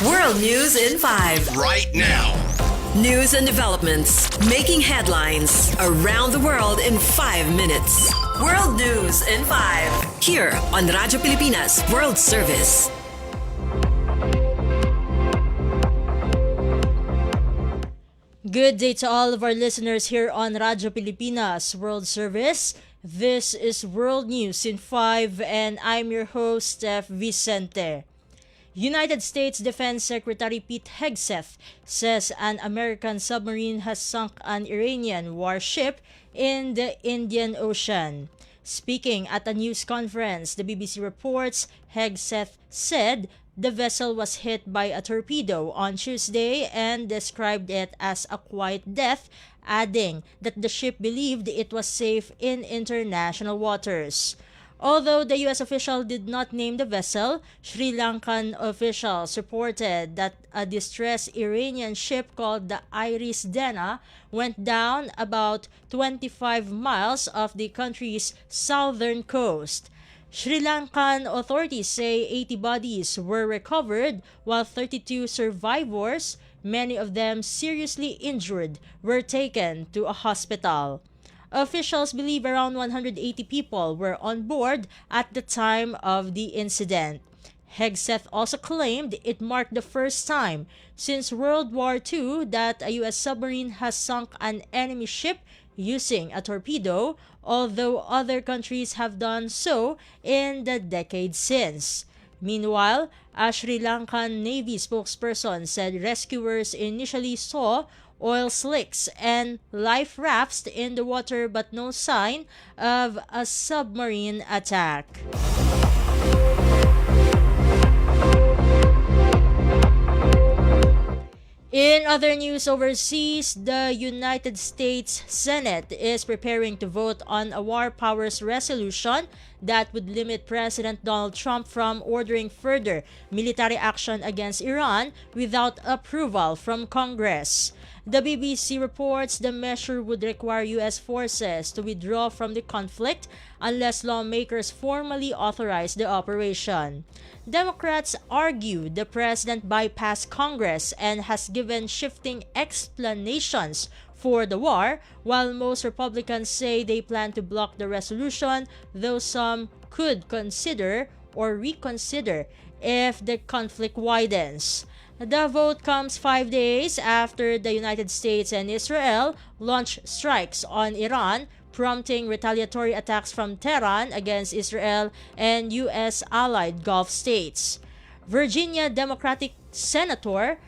World News in 5. Right now. News and developments making headlines around the world in 5 minutes. World News in 5. Here on Radyo Pilipinas World Service. Good day to all of our listeners here on Radyo Pilipinas World Service. This is World News in 5 and I'm your host, Steph Vicente. United States Defense Secretary Pete Hegseth says an American submarine has sunk an Iranian warship in the Indian Ocean. Speaking at a news conference, the BBC reports Hegseth said the vessel was hit by a torpedo on Tuesday and described it as a quiet death, adding that the ship believed it was safe in international waters. Although the U.S. official did not name the vessel, Sri Lankan officials reported that a distressed Iranian ship called the Iris Dena went down about 25 miles off the country's southern coast. Sri Lankan authorities say 80 bodies were recovered while 32 survivors, many of them seriously injured, were taken to a hospital. Officials believe around 180 people were on board at the time of the incident. Hegseth also claimed it marked the first time since World War II that a U.S. submarine has sunk an enemy ship using a torpedo, although other countries have done so in the decades since. Meanwhile, a Sri Lankan Navy spokesperson said rescuers initially saw oil slicks and life rafts in the water but no sign of a submarine attack. In other news overseas, the United States Senate is preparing to vote on a war powers resolution that would limit President Donald Trump from ordering further military action against Iran without approval from Congress. The BBC reports the measure would require U.S. forces to withdraw from the conflict unless lawmakers formally authorize the operation. Democrats argue the president bypassed Congress and has given shifting explanations for the war, while most Republicans say they plan to block the resolution, though some could consider or reconsider if the conflict widens. The vote comes 5 days after the United States and Israel launched strikes on Iran, prompting retaliatory attacks from Tehran against Israel and U.S. allied Gulf states. Virginia Democratic Senator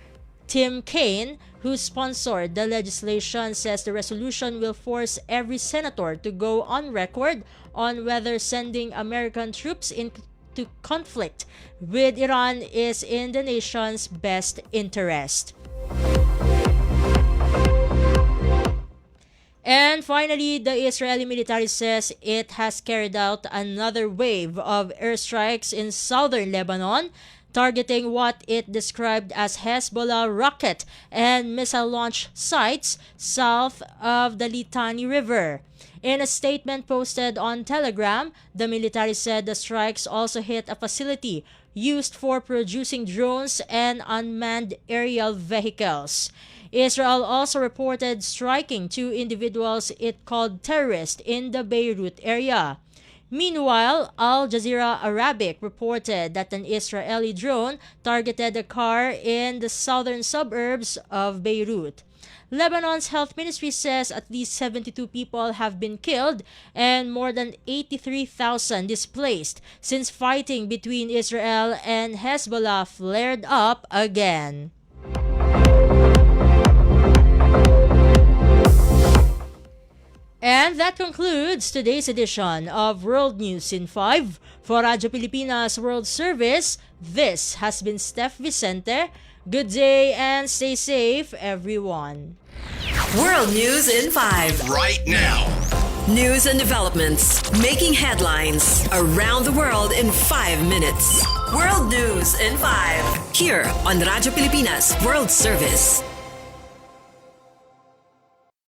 Tim Kaine, who sponsored the legislation, says the resolution will force every senator to go on record on whether sending American troops into conflict with Iran is in the nation's best interest. And finally, the Israeli military says it has carried out another wave of airstrikes in southern Lebanon, targeting what it described as Hezbollah rocket and missile launch sites south of the Litani River. In a statement posted on Telegram, the military said the strikes also hit a facility used for producing drones and unmanned aerial vehicles. Israel also reported striking 2 individuals it called terrorists in the Beirut area. Meanwhile, Al Jazeera Arabic reported that an Israeli drone targeted a car in the southern suburbs of Beirut. Lebanon's health ministry says at least 72 people have been killed and more than 83,000 displaced since fighting between Israel and Hezbollah flared up again. And that concludes today's edition of World News in 5. For Radyo Pilipinas World Service, this has been Steph Vicente. Good day and stay safe, everyone. World News in 5. Right now. News and developments making headlines around the world in 5 minutes. World News in 5. Here on Radyo Pilipinas World Service.